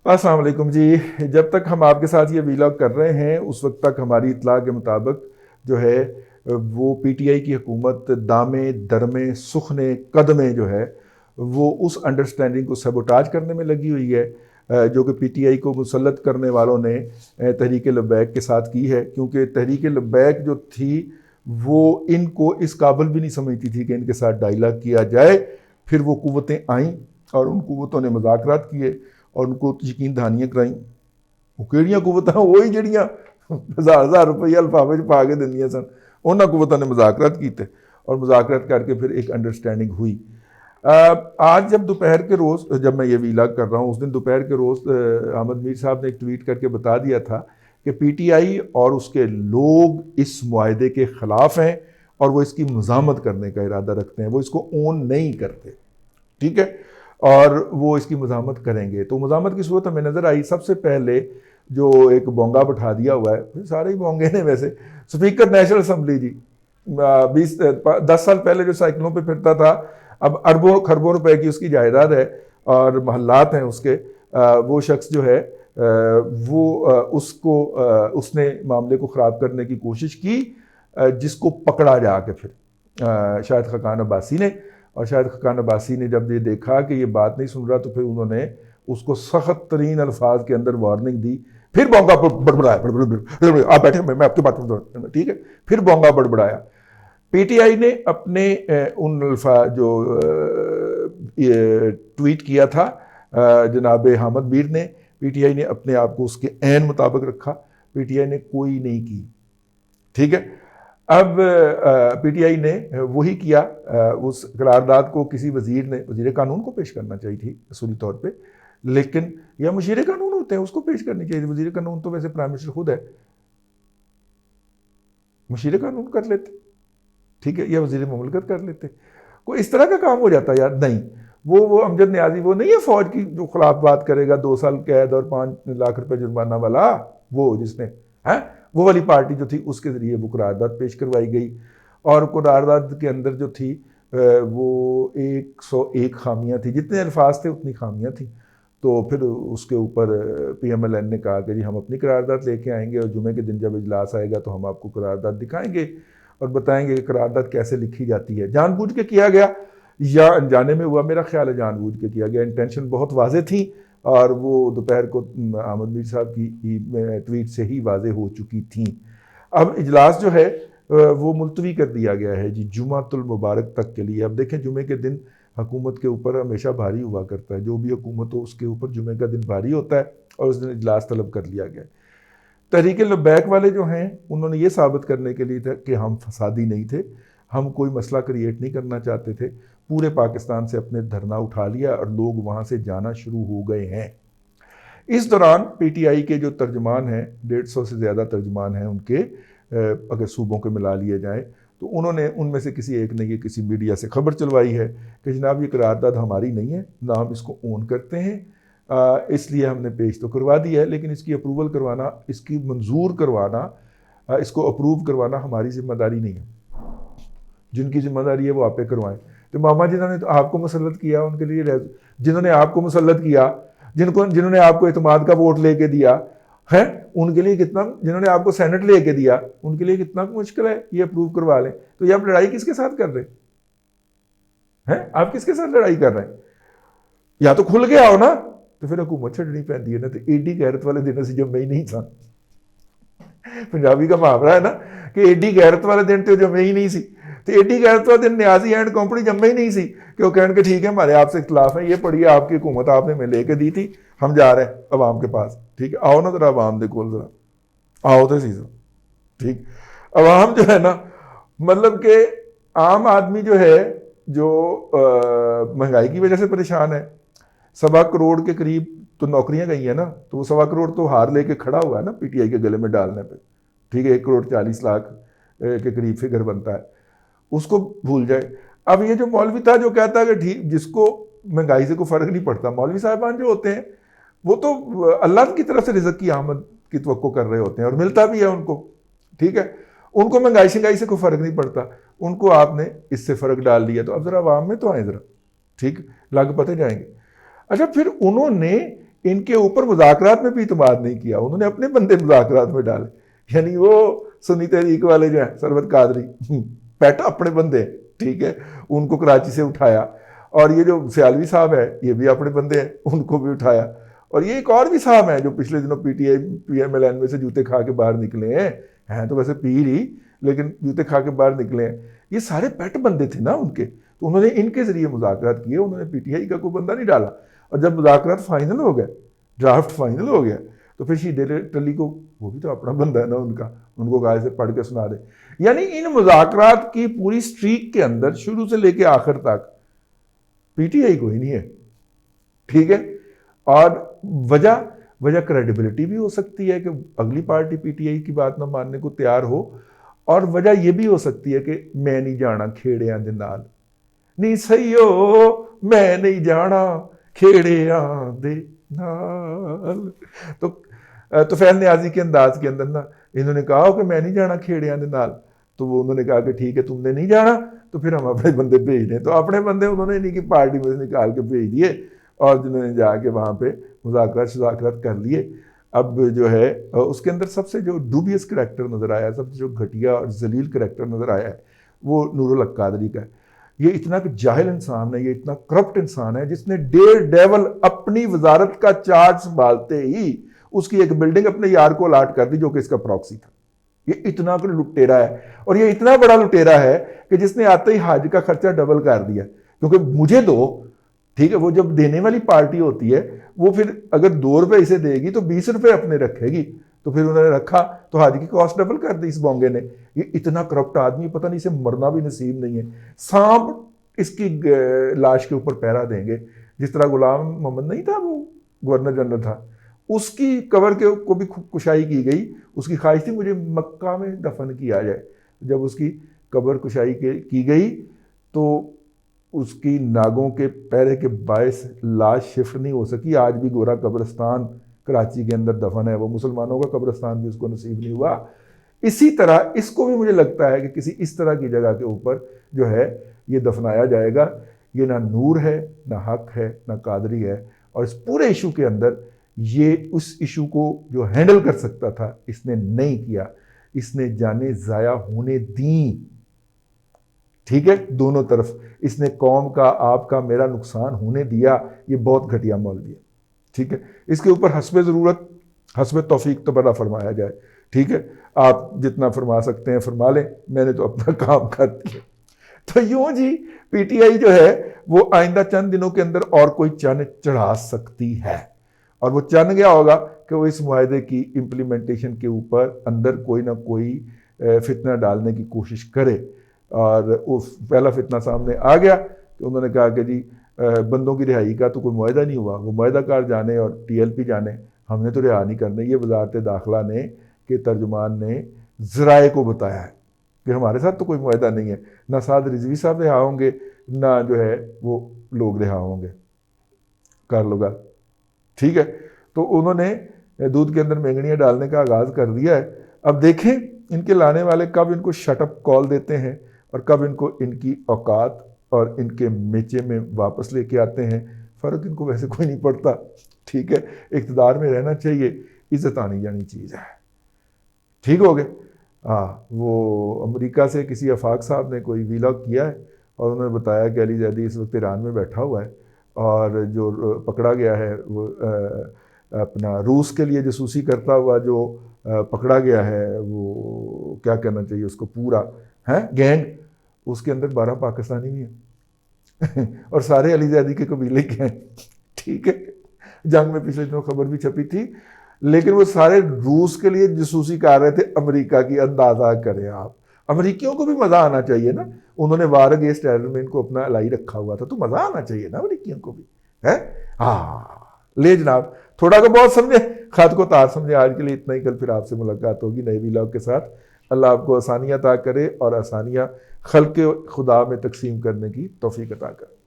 अस्सलाम वालेकुम जी। जब तक हम आपके साथ ये वीलॉग कर रहे हैं उस वक्त तक हमारी इत्तला के मुताबिक जो है वो पीटीआई की हुकूमत दामे दरमे सुखने कदमे जो है वो उस अंडरस्टैंडिंग को सबोटाज करने में लगी हुई है जो कि पीटीआई को मुसल्लत करने वालों ने तहरीक लब्बैक के साथ की है, क्योंकि तहरीक लब्बैक जो थी वो इनको इस काबिल भी नहीं समझती थी कि इनके साथ डायलॉग किया जाए। फिर वो कुव्वतें आईं और उन कुव्वतों ने मुज़ाकरात किए और उनको यकीन दहानियां कराई। वो किहड़ियां कुव्वतां? वही जड़ियां हज़ार हज़ार रुपया लिफाफे च पा के दिंदियां सन, उन्होंने कुव्वतां ने मुज़ाकरात किए और मुज़ाकरात करके फिर एक अंडरस्टैंडिंग हुई। आज जब दोपहर के रोज़ जब मैं ये वीलॉग कर रहा हूँ, उस दिन दोपहर के रोज़ अहमद मीर साहब ने एक ट्वीट करके बता दिया था कि पीटीआई और उसके लोग इस मुआहदे के ख़िलाफ़ हैं और वो इसकी मज़ामत करने का इरादा रखते हैं, वो इसको ओन नहीं करते, ठीक है, और वो इसकी मज़ामत करेंगे। तो मज़ामत की सूरत हमें नज़र आई। सबसे पहले जो एक बोंगा बैठा दिया हुआ है, सारे ही बोंगे ने वैसे, स्पीकर नेशनल असम्बली जी 10 साल पहले जो साइकिलों पे फिरता था, अब अरबों खरबों रुपए की उसकी जायदाद है और महल्लात हैं उसके। वो शख्स जो है उसने मामले को ख़राब करने की कोशिश की, जिसको पकड़ा जाके फिर शायद खकान अब्बासी ने, और शायद खकान अब्बासी ने जब ये देखा कि ये बात नहीं सुन रहा तो फिर उन्होंने उसको सख्त तरीन अल्फाज के अंदर वार्निंग दी। फिर बोंगा बड़बड़ाया, आप बैठे, मैं आपकी बात, ठीक है, फिर बोंगा बड़बड़ाया। पीटीआई ने अपने उन अल्फा जो ट्वीट किया था जनाब हामिद मीर ने, पीटीआई ने अपने आप को उसके ऐन मुताबिक रखा। पीटीआई ने कोई नहीं की, ठीक है। अब पीटीआई ने वही किया, उस करारदाद को किसी वजीर ने, वजीर कानून को पेश करना चाहिए थी असूली तौर पे, लेकिन या मुशीर कानून होते हैं उसको पेश करनी चाहिए थी। वजीर कानून तो वैसे प्राइम मिनिस्टर खुद है, मुशीर कानून कर लेते, ठीक है, या वजीर मुमलकत कर लेते, कोई इस तरह का काम हो जाता यार। नहीं, वो अमजद न्याजी वो नहीं है फौज की जो खिलाफ बात करेगा, 2 साल कैद और 5 लाख रुपए जुर्माना वाला, वो जिसने है वो वाली पार्टी जो थी उसके ज़रिए वो करारदाद पेश करवाई गई। और करारदाद के अंदर जो थी वो 101 खामियां थी, जितने अल्फाज थे उतनी खामियां थी। तो फिर उसके ऊपर पीएमएलएन ने कहा कि जी हम अपनी करारदाद लेके आएंगे और जुमे के दिन जब इजलास आएगा तो हम आपको करारदाद दिखाएंगे और बताएंगे कि करारदाद कैसे लिखी जाती है। जानबूझ के किया गया या अनजाने में हुआ? मेरा ख्याल है जानबूझ के किया गया, इंटेंशन बहुत वाज़ेह थी और वो दोपहर को अहमद मीर साहब की ट्वीट से ही वाज़ेह हो चुकी थी। अब इजलास जो है वो मुलतवी कर दिया गया है जी जुमातुल मुबारक तक के लिए। अब देखें, जुमे के दिन हुकूमत के ऊपर हमेशा भारी हुआ करता है, जो भी हुकूमत हो उसके ऊपर जुमे का दिन भारी होता है और उस दिन इजलास तलब कर लिया गया है। तहरीक लब्बैक वाले जो हैं उन्होंने ये साबित करने के लिए था कि हम फसादी नहीं थे, हम कोई मसला क्रिएट नहीं करना चाहते थे, पूरे पाकिस्तान से अपने धरना उठा लिया और लोग वहाँ से जाना शुरू हो गए हैं। इस दौरान पीटीआई के जो तर्जमान हैं, 150 से ज़्यादा तर्जमान हैं उनके, अगर सूबों के मिला लिए जाएँ तो उन्होंने उनमें से किसी एक ने ये किसी मीडिया से खबर चलवाई है कि जनाब ये करारदाद हमारी नहीं है, ना हम इसको ओन करते हैं, इसलिए हमने पेश तो करवा दिया है, लेकिन इसकी अप्रूवल करवाना, इसकी मंजूर करवाना, इसको अप्रूव करवाना हमारी जिम्मेदारी नहीं है। जिनकी जिम्मेदारी है वो आप पे करवाएं। तो मामा जिन्होंने तो आपको मुसल्लत किया उनके लिए, जिन्होंने आपको मुसल्लत किया, जिन्होंने आपको इत्मीनान का वोट लेके दिया है, उनके लिए कितना, जिन्होंने आपको सेनेट लेके दिया उनके लिए कितना मुश्किल है ये अप्रूव करवा लें। तो ये आप लड़ाई किसके साथ कर रहे हैं? आप किसके साथ लड़ाई कर रहे हैं? या तो खुल के आओ ना, तो फिर हुकूमत छड़नी पैंती है ना। तो एडी गैरत वाले दिन असी जमे ही नहीं सन। पंजाबी का मुहावरा है ना कि एडी गैरत वाले दिन तो जमे ही नहीं सी। तो एडी गैरत वाले दिन न्याजी एंड कंपनी जमे ही नहीं सी कि वो कहने के ठीक है हमारे आपसे इख्तलाफ है, ये पढ़िए आपकी हुकूमत आपने हमें लेके दी थी, हम जा रहे हैं अवाम के पास, ठीक है, आओ ना जरा अवाम दे कोल, जरा आओ तो सी, ठीक। अवाम जो है ना, मतलब कि आम आदमी जो है, जो महंगाई की वजह से परेशान है, 1.25 करोड़ के करीब तो नौकरियां गई है ना, तो वो 1.25 करोड़ तो हार लेके खड़ा हुआ है ना पीटीआई के गले में डालने पे, ठीक है, 1,40,00,000 के करीब फिगर बनता है, उसको भूल जाए। अब ये जो मौलवी था जो कहता है कि ठीक, जिसको महंगाई से कोई फर्क नहीं पड़ता, मौलवी साहबान जो होते हैं वो तो अल्लाह की तरफ से रिज़्क की आमद की तवक्को कर रहे होते हैं और मिलता भी है उनको, ठीक है, उनको महंगाई शंगाई से कोई फर्क नहीं पड़ता, उनको आपने इससे फर्क डाल दिया। तो अब जरा आवाम में तो आए जरा, ठीक, लग पते जाएंगे। अच्छा, फिर उन्होंने इनके ऊपर मुज़ाकरात में भी इत्मीनान नहीं किया, उन्होंने अपने बंदे मुज़ाकरात में डाले। यानी वो सुन्नी तहरीक वाले जो हैं सरवत कादरी पैटा अपने बंदे, ठीक है, उनको कराची से उठाया, और ये जो सियालवी साहब है ये भी अपने बंदे हैं, उनको भी उठाया, और ये एक और भी साहब हैं जो पिछले दिनों पीटीआई PMLN में से जूते खा के बाहर निकले हैं तो वैसे पीर ही, लेकिन जूते खा के बाहर निकले हैं। ये सारे पेट बंदे थे ना उनके, तो उन्होंने इनके जरिए मुज़ाकरात किए, उन्होंने पीटीआई का कोई बंदा नहीं डाला। और जब मुज़ाकरात फाइनल हो गए, ड्राफ्ट फाइनल हो गया, तो फिर शीदे टली को, वो भी तो अपना बंदा है ना उनका, उनको कहा से पढ़ के सुना दे। यानी इन मुज़ाकरात की पूरी स्ट्रीक के अंदर शुरू से लेके आखिर तक पीटीआई कोई नहीं है, ठीक है। और वजह क्रेडिबिलिटी भी हो सकती है कि अगली पार्टी पीटीआई की बात ना मानने को तैयार हो, और वजह यह भी हो सकती है कि मैं नहीं जाना खेड़ियां दे नाल, नहीं सही हो मैं नहीं जाना खेड़ियां दे नाल। तो फैल न्याजी के अंदाज के अंदर ना इन्होंने कहा कि मैं नहीं जाना खेड़ियां दे नाल, तो वो उन्होंने कहा कि ठीक है तुमने नहीं जाना तो फिर हम अपने बंदे भेज दें। तो अपने बंदे उन्होंने इन्हीं की पार्टी में से निकाल के भेज दिए, और जिन्होंने जाके वहाँ पे मुज़ाकरात कर लिए। अब जो है उसके अंदर सबसे जो डूबियस करैक्टर नज़र आया, सबसे जो घटिया और जलील करैक्टर नज़र आया है, वो नूरुल हक कादरी का है। ये इतना जाहिल इंसान है, ये इतना करप्ट इंसान है, जिसने डेयर डेवल अपनी वजारत का चार्ज संभालते ही उसकी एक बिल्डिंग अपने यार को अलाट कर दी जो कि इसका प्रॉक्सी था। ये इतना लुटेरा है, और ये इतना बड़ा लुटेरा है कि जिसने आते ही हज का खर्चा डबल कर दिया, क्योंकि मुझे दो, ठीक है, वो जब देने वाली पार्टी होती है वो फिर अगर 2 रुपए इसे देगी तो 20 रुपए अपने रखेगी, तो फिर उन्होंने रखा तो हज की कॉस्ट डबल कर दी इस बोंगे ने। ये इतना करप्ट आदमी, पता नहीं इसे मरना भी नसीब नहीं है। सांप इसकी लाश के ऊपर पहरा देंगे, जिस तरह गुलाम मोहम्मद नहीं था, वो गवर्नर जनरल था, उसकी कबर के को भी कुशाई की गई। उसकी ख्वाहिश थी मुझे मक्का में दफन किया जाए। जब उसकी कबर कुशाई की गई तो उसकी नागों के पैरे के बायस लाश शिफ्ट नहीं हो सकी। आज भी गोरा कब्रिस्तान कराची के अंदर दफन है, वो मुसलमानों का कब्रिस्तान भी उसको नसीब नहीं हुआ। इसी तरह इसको भी मुझे लगता है कि किसी इस तरह की जगह के ऊपर जो है ये दफनाया जाएगा। ये ना नूर है, ना हक है, ना कादरी है, और इस पूरे इशू के अंदर ये उस इशू को जो हैंडल कर सकता था इसने नहीं किया। इसने जाने ज़ाया होने दी, ठीक है, दोनों तरफ इसने कौम का, आपका, मेरा नुकसान होने दिया। ये बहुत घटिया मौलवी है, ठीक है। इसके ऊपर हस्बे ज़रूरत हस्बे तौफीक तो बड़ा फरमाया जाए, ठीक है। आप जितना फरमा सकते हैं फरमा लें, मैंने तो अपना काम कर दिया। तो यूं जी पीटीआई जो है वो आइंदा चंद दिनों के अंदर और कोई चन चढ़ा सकती है, और वो चन क्या होगा कि वो इस मुआहदे की इम्प्लीमेंटेशन के ऊपर अंदर कोई ना कोई फितना डालने की कोशिश करे। और वो पहला फितना सामने आ गया कि उन्होंने कहा कि जी बंदों की रिहाई का तो कोई मुआहदा नहीं हुआ, वो मुआहदाकार जाने और TLP जाने, हमने तो रिहा नहीं करने। ये वजारत दाखिला ने के तर्जुमान ने ज़राए को बताया है कि हमारे साथ तो कोई मुआहदा नहीं है, ना साद रिजवी साहब रिहा होंगे, ना जो है वो लोग रिहा होंगे, कर लो गल, ठीक है। तो उन्होंने दूध के अंदर मेंगनियाँ डालने का आगाज़ कर दिया है। अब देखें इनके लाने वाले कब इनको शटअप कॉल देते हैं और कब इनको इनकी औकात और इनके मेचे में वापस लेके आते हैं। फ़र्क इनको वैसे कोई नहीं पड़ता, ठीक है। इक़्तिदार में रहना चाहिए, इज़्ज़त आनी जानी चीज़ है, ठीक हो गए। हाँ, वो अमेरिका से किसी आफाक साहब ने कोई व्लॉग किया है और उन्होंने बताया कि अली जैदी इस वक्त ईरान में बैठा हुआ है, और जो पकड़ा गया है वो अपना रूस के लिए जासूसी करता हुआ जो पकड़ा गया है, वो क्या कहना चाहिए उसको, पूरा है गैंग, उसके अंदर 12 पाकिस्तानी भी हैं और सारे अली जैदी के कबीले के हैं, ठीक है। जंग में पिछले दिनों खबर भी छपी थी, लेकिन वो सारे रूस के लिए जासूसी कर रहे थे अमेरिका की। अंदाज़ा करें आप, अमेरिकियों को भी मज़ा आना चाहिए ना, उन्होंने वार अगेंस्ट टेरर में इनको अपना अलाई रखा हुआ था, तो मज़ा आना चाहिए ना अमेरिकियों को भी, है। हाँ ले जनाब, थोड़ा को बहुत समझे, खाद को तार समझे। आज के लिए इतना ही, कल फिर आपसे मुलाकात होगी नए व्लॉग के साथ। अल्लाह आपको आसानियाँ अता करे और आसानियाँ खल्क़ खुदा में तकसीम करने की तौफीक अता करे।